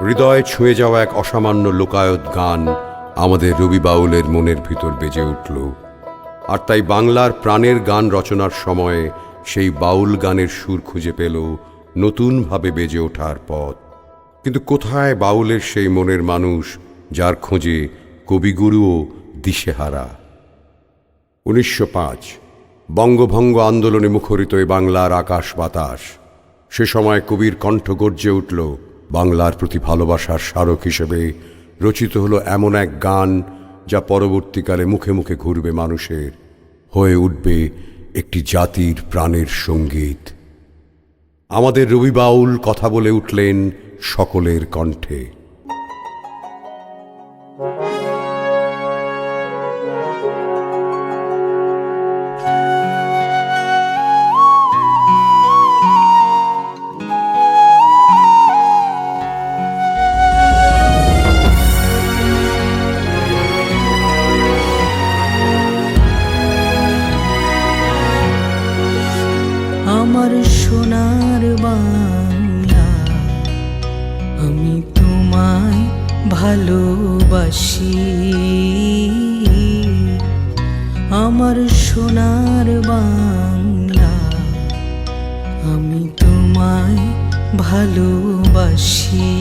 হৃদয় ছুঁয়ে যাওয়া এক অসামান্য লোকায়ত গান আমাদের রবি বাউলের মনের ভিতর বেজে উঠল। আর তাই বাংলার প্রাণের গান রচনার সময়ে সেই বাউল গানের সুর খুঁজে পেল নতুনভাবে বেজে ওঠার পথ। কিন্তু কোথায় বাউলের সেই মনের মানুষ যার খোঁজে কবিগুরুও দিশেহারা? 1905 বঙ্গভঙ্গ আন্দোলনে মুখরিত এই বাংলার আকাশ বাতাস। সে সময় কবির কণ্ঠ গর্জে উঠল বাংলার প্রতি ভালোবাসার স্মারক হিসেবে। রচিত হলো এমন এক গান যা পরবর্তীকালে মুখে মুখে ঘুরবে মানুষের, হয়ে উঠবে একটি জাতির প্রাণের সঙ্গীত। আমাদের রবি বাউল কথা বলে উঠলেন সকলের কণ্ঠে। আমার সোনার বাংলা, আমি তোমায় ভালোবাসি। আমার সোনার বাংলা, আমি তোমায় ভালোবাসি।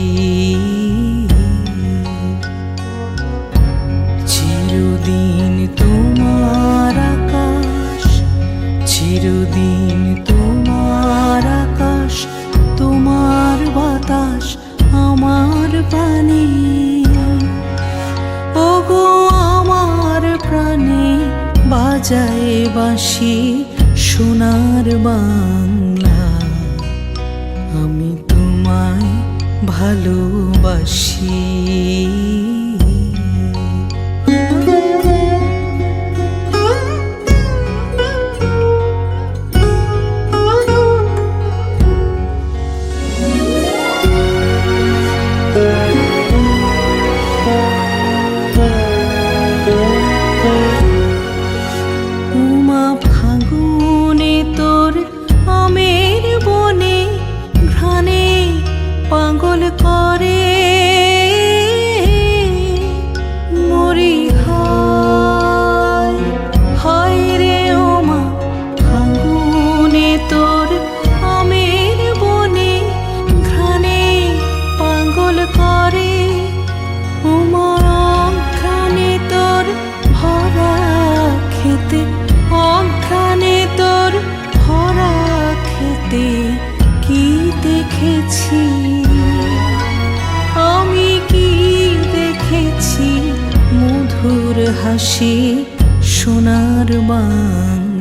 চিরদিন তোমার আকাশ, চিরদিন তোমার আকাশ, তোমার বাতাস আমার প্রাণে। ওগো আমার প্রাণে বাজায় বাঁশি সোনার বাংলা, আমি তোমায় ভালোবাসি। উমা ফাগুনে তোর আমের বনে ঘ্রাণে পাগল করে মরি হায় হায় রে। ওমা ফাগুনে তোর আমের বনে ঘ্রাণে পাগল করে। ওমা অঘ্রাণে তোর ভরা খেতে, অঘ্রাণে তোর ভরা খেতে কি দেখেছি আমি, কি দেখেছি মধুর হাসি সোনার বাংলা।